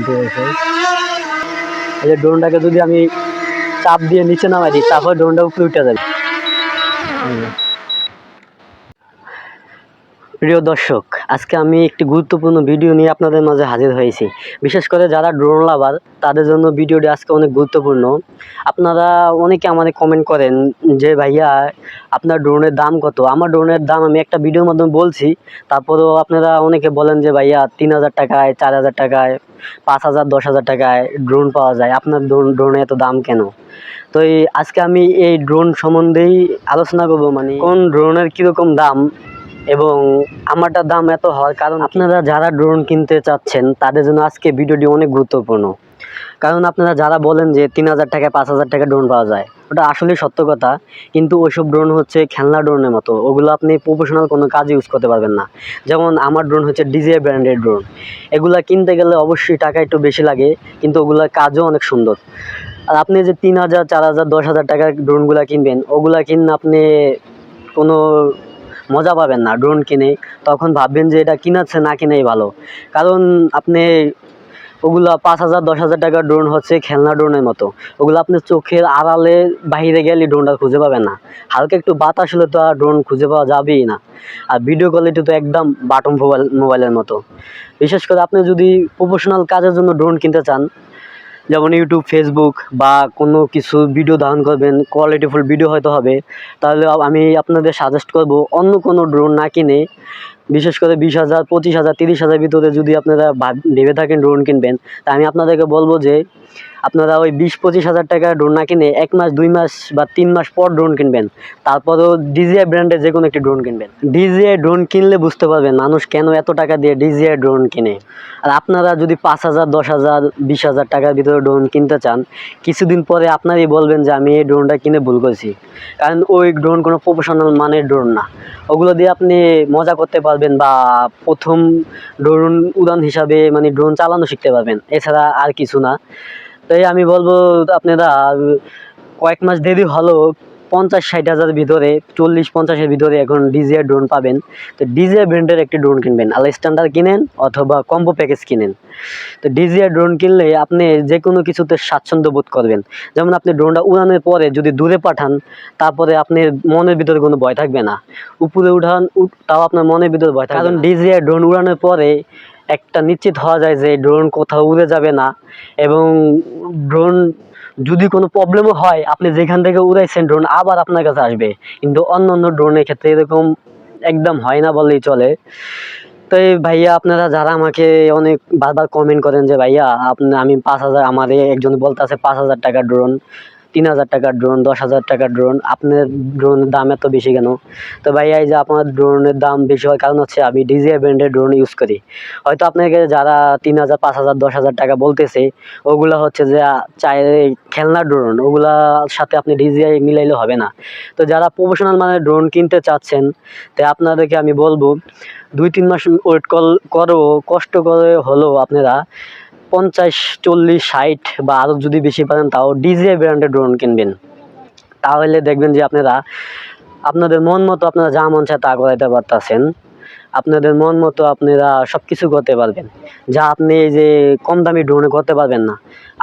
ড্রোনটি রয়েছে, এই যে ড্রোনটাকে যদি আমি চাপ দিয়ে নিচে নামাই দিই তারপর ড্রোনটা উপরে উঠে যাবে। প্রিয় দর্শক, আজকে আমি একটি গুরুত্বপূর্ণ ভিডিও নিয়ে আপনাদের মাঝে হাজির হয়েছি। বিশেষ করে যারা ড্রোন লাভার তাদের জন্য ভিডিওটি আজকে অনেক গুরুত্বপূর্ণ। আপনারা অনেকে আমাদের কমেন্ট করেন যে ভাইয়া আপনার ড্রোনের দাম কত। আমার ড্রোনের দাম আমি একটা ভিডিওর মাধ্যমে বলছি, তারপরেও আপনারা অনেকে বলেন যে ভাইয়া 3000 টাকায়, 4000 টাকায়, 5000, 10,000 টাকায় ড্রোন পাওয়া যায়, আপনার ড্রোনে এত দাম কেন? তো আজকে আমি এই ড্রোন সম্বন্ধেই আলোচনা করবো, মানে কোন ড্রোনের কীরকম দাম এবং আমারটার দাম এত হওয়ার কারণ। আপনারা যারা ড্রোন কিনতে চাচ্ছেন তাদের জন্য আজকে ভিডিওটি অনেক গুরুত্বপূর্ণ। কারণ আপনারা যারা বলেন যে 3000 টাকায়, 5000 টাকা ড্রোন পাওয়া যায়, ওটা আসলে সত্য কথা, কিন্তু ওইসব ড্রোন হচ্ছে খেলনা ড্রোনের মতো, ওগুলো আপনি প্রফেশনাল কোনো কাজে ইউজ করতে পারবেন না। যেমন আমার ড্রোন হচ্ছে DJI ব্র্যান্ডের ড্রোন, এগুলা কিনতে গেলে অবশ্যই টাকা একটু বেশি লাগে, কিন্তু ওগুলোর কাজও অনেক সুন্দর। আর আপনি যে 3000, 4000, 10,000 টাকার ড্রোনগুলো কিনবেন, ওগুলা কিনে আপনি কোনো মজা পাবেন না ড্রোন কিনে। তখন ভাববেন যে এটা কিনাচ্ছে না কিনাই ভালো, কারণ আপনি ওগুলো 5000, 10,000 টাকার ড্রোন হচ্ছে খেলনা ড্রোনের মতো, ওগুলো আপনি চোখের আড়ালে বাইরে গেলে ড্রোনটা খুঁজে পাবেন না। হালকা একটু বাতাস হলে তো আর ড্রোন খুঁজে পাওয়া যাবেই না। আর ভিডিও কোয়ালিটি তো একদম বাটন মোবাইলের মতো। বিশেষ করে আপনি যদি প্রফেশনাল কাজের জন্য ড্রোন কিনতে চান, যেমন ইউটিউব, ফেসবুক বা কোনো কিছু ভিডিও ধারণ করবেন, কোয়ালিটিফুল ভিডিও হয়তো হবে, তাহলে আমি আপনাদের সাজেস্ট করব অন্য কোনো ড্রোন না কিনে, বিশেষ করে 20,000, 25,000, 30,000 ভিতরে যদি আপনারা ভেবে থাকেন ড্রোন কিনবেন, তা আমি আপনাদেরকে বলবো যে আপনারা ওই 20-25,000 টাকার ড্রোন না কিনে 1 মাস, 2 মাস বা 3 মাস পর ড্রোন কিনবেন। তারপরেও DJI ব্র্যান্ডের যে কোনো একটি ড্রোন কিনবেন। DJI ড্রোন কিনলে বুঝতে পারবেন মানুষ কেন এত টাকা দিয়ে DJI ড্রোন কিনে। আর আপনারা যদি 5,000, 10,000, 20,000 টাকার ভিতরে ড্রোন কিনতে চান, কিছুদিন পরে আপনারই বলবেন যে আমি এই ড্রোনটা কিনে ভুল করেছি, কারণ ওই ড্রোন কোনো প্রফেশনাল মানের ড্রোন না। ওগুলো দিয়ে আপনি মজা করতে পারবেন বা প্রথম ড্রোন উড়ান হিসাবে মানে ড্রোন চালানো শিখতে পারবেন, এছাড়া আর কিছু না। তাই আমি বলবো আপনারা কয়েক মাস দেরি হলো 50-60 হাজারের ভিতরে, 40-50-এর ভিতরে এখন DJI ড্রোন পাবেন। তো DJI ব্র্যান্ডের একটি ড্রোন কিনবেন, আলা স্ট্যান্ডার্ড কিনেন অথবা কম্বো প্যাকেজ কিনেন। তো DJI ড্রোন কিনলে আপনি যে কোনো কিছুতে স্বাচ্ছন্দ্য বোধ করবেন। যেমন আপনি ড্রোনটা উড়ানোর পরে যদি দূরে পাঠান, তারপরে আপনার মনের ভিতরে কোনো ভয় থাকবে না। উপরে উঠান, তাও আপনার মনের ভিতরে ভয় থাকবে, কারণ DJI ড্রোন উড়ানোর পরে একটা নিশ্চিত হওয়া যায় যে ড্রোন কোথাও উড়ে যাবে না, এবং ড্রোন যদি কোনো প্রবলেমও হয়, আপনি যেখান থেকে উড়াইছেন ড্রোন আবার আপনার কাছে আসবে। কিন্তু অন্য অন্য ড্রোনের ক্ষেত্রে এরকম একদম হয় না বললেই চলে। তো ভাইয়া আপনারা যারা আমাকে অনেক বারবার কমেন্ট করেন যে ভাইয়া আমি 5,000, আমার একজন বলতে আছে 5,000 টাকার ড্রোন, 3,000 টাকার ড্রোন, 10,000 টাকার ড্রোন, আপনার ড্রোনের দাম এত বেশি কেন? তো ভাইয়া এই যে আপনার ড্রোনের দাম বেশি হওয়ার কারণ হচ্ছে আমি DJI ব্র্যান্ডের ড্রোন ইউজ করি। হয়তো আপনাকে যারা 3,000, 5,000, 10,000 টাকা বলতেছে, ওগুলা হচ্ছে যে খেলনা ড্রোন, ওগুলার সাথে আপনি DJI মিলাইলে হবে না। তো যারা প্রফেশনাল মানের ড্রোন কিনতে চাচ্ছেন, তো আপনাদেরকে আমি বলবো 2-3 মাস ওয়েট করো, কষ্ট করে হলেও আপনারা 50, 40, 60 বা আরও যদি বেশি পারেন তাও DJI ব্র্যান্ডের ড্রোন কিনবেন। তাহলে দেখবেন যে আপনাদের মন মতো আপনারা যা মন চায় তা করাইতে পারতেছেন। আপনাদের মন মতো আপনারা সব কিছু করতে পারবেন, যা আপনি এই যে কম দামি ড্রোনে করতে পারবেন না।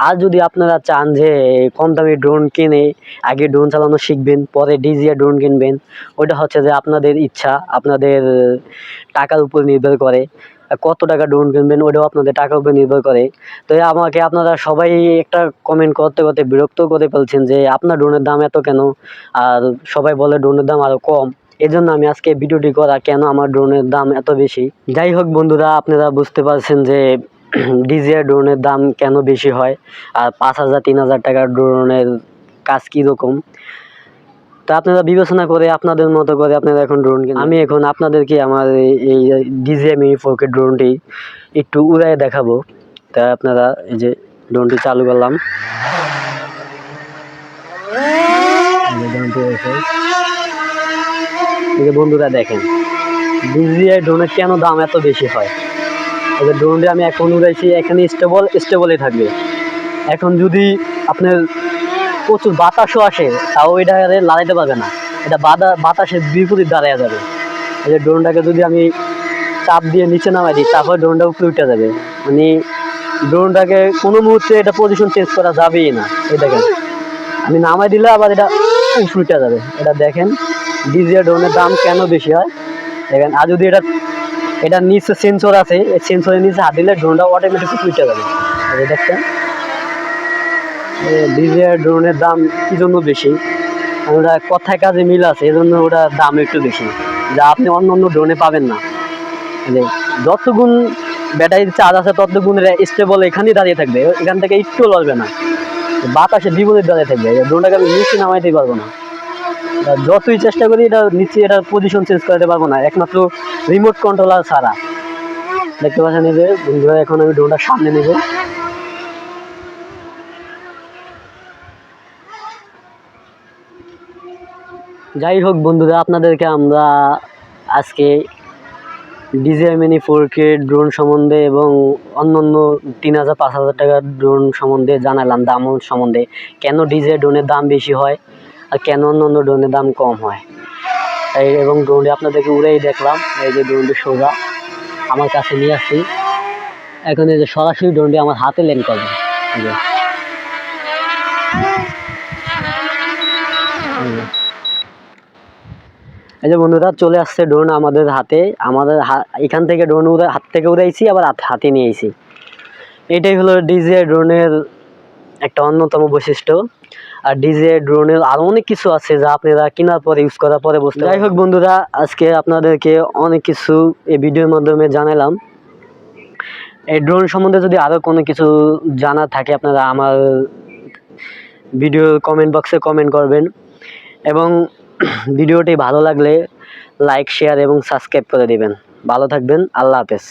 আর যদি আপনারা চান যে কম দামি ড্রোন কিনে আগে ড্রোন চালানো শিখবেন, পরে DJI ড্রোন কিনবেন, ওইটা হচ্ছে যে আপনাদের ইচ্ছা, আপনাদের টাকার উপর নির্ভর করে। কত টাকা ড্রোন কিনবেন ওইটাও আপনাদের টাকার উপর নির্ভর করে। তো আমাকে আপনারা সবাই একটা কমেন্ট করতে করতে বিরক্ত করে ফেলছেন যে আপনার ড্রোনের দাম এত কেন, আর সবাই বলে ড্রোনের দাম আরও কম। এজন্য আমি আজকে ভিডিওটি করা, কেন আমার ড্রোনের দাম এত বেশি। যাই হোক বন্ধুরা, আপনারা বুঝতে পারছেন যে DJI ড্রোনের দাম কেন বেশি হয়, আর 5,000, 3,000 টাকার ড্রোনের কাজ কীরকম। তা আপনারা বিবেচনা করে আপনাদের মতো করে আপনারা এখন ড্রোন কিনুন। আমি এখন আপনাদেরকে আমার এই DJI Mini 4K ড্রোনটি একটু উড়ায় দেখাবো। তা আপনারা এই যে ড্রোনটি চালু করলাম, এই যে বন্ধুরা দেখেন DJI ড্রোনের কেন দাম এত বেশি হয়। এই যে ড্রোনটি আমি এখন উড়াইছি, এখানে স্টেবলই থাকবে। এখন যদি আপনার প্রচুর বাতাসও আসে তাও এটা লড়াইতে পারবে না, এটা বাতাসের বিপরীত দাঁড়ায় যাবে। এই যে ড্রোনটাকে যদি আমি চাপ দিয়ে নিচে নামাই দিই তারপর ড্রোনটা উপরে উঠে যাবে, মানে ড্রোনটাকে কোনো মুহূর্তে এটা পজিশন চেঞ্জ করা যাবেই না। এই দেখেন আমি নামাই দিলে আবার এটা উল্টে যাবে। এটা দেখেন ডিজিআই ড্রোনের দাম কেন বেশি হয় দেখেন। আর যদি এটা নিচে সেন্সর আছে, এই সেন্সরের নিচে হাত দিলে ড্রোনটা অটোমেটিক উল্টে যাবে। এই দেখছেন ডিজিআই ড্রোনের দাম কি জন্য বেশি, ওটা কথায় কাজে মিল আছে, এই জন্য ওটার দাম একটু বেশি, যা আপনি অন্য অন্য ড্রোনে পাবেন না। যতগুণ ব্যাটারির চার্জ আছে ততগুণ স্টেবল এখানেই দাঁড়িয়ে থাকবে, এখান থেকে একটু লড়বে না, বাতাসে বিপরীত দাঁড়িয়ে থাকবে। ড্রোনটাকে আমি নিচে নামাইতে পারবো না, যতই চেষ্টা করি এটা নিচে এটার পজিশন চেঞ্জ করতে পারবো না, একমাত্র রিমোট কন্ট্রোলার ছাড়া। দেখতে পাচ্ছেন এই যে বন্ধুরা, এখন আমি ড্রোনটা সামনে নেব। যাই হোক বন্ধুরা, আপনাদেরকে আমরা আজকে DJI Mini 4K ড্রোন সম্বন্ধে এবং অন্যান্য 3000-5000 টাকার ড্রোন সম্বন্ধে জানালাম, দাম সম্বন্ধে, কেন DJI ড্রোনের দাম বেশি হয় আর কেন অন্য ড্রোনের দাম কম হয়। এবং ড্রোনটি আপনাদেরকে উড়েই দেখলাম। এই যে ড্রোনটি সোজা আমার কাছে নিয়ে আসছি, এখন এই যে সরাসরি ড্রোনটি আমার হাতে ল্যান্ড করবে। এই যে বন্ধুরা চলে আসছে ড্রোন আমাদের হাতে, এখান থেকে ড্রোন হাত থেকে উড়াইছি, আবার হাতে নিয়ে এসেছি। এটাই হলো DJI ড্রোনের একটা অন্যতম বৈশিষ্ট্য। আর DJI ড্রোনের আরও অনেক কিছু আছে যা আপনারা কেনার পরে ইউজ করার পরে বুঝতে। যাই হোক বন্ধুরা, আজকে আপনাদেরকে অনেক কিছু এই ভিডিওর মাধ্যমে জানালাম। এই ড্রোন সম্বন্ধে যদি আরও কোনো কিছু জানার থাকে আপনারা আমার ভিডিও কমেন্ট বক্সে কমেন্ট করবেন, এবং ভিডিওটি ভালো লাগলে লাইক, শেয়ার এবং সাবস্ক্রাইব করে দিবেন। ভালো থাকবেন, আল্লাহ হাফেজ।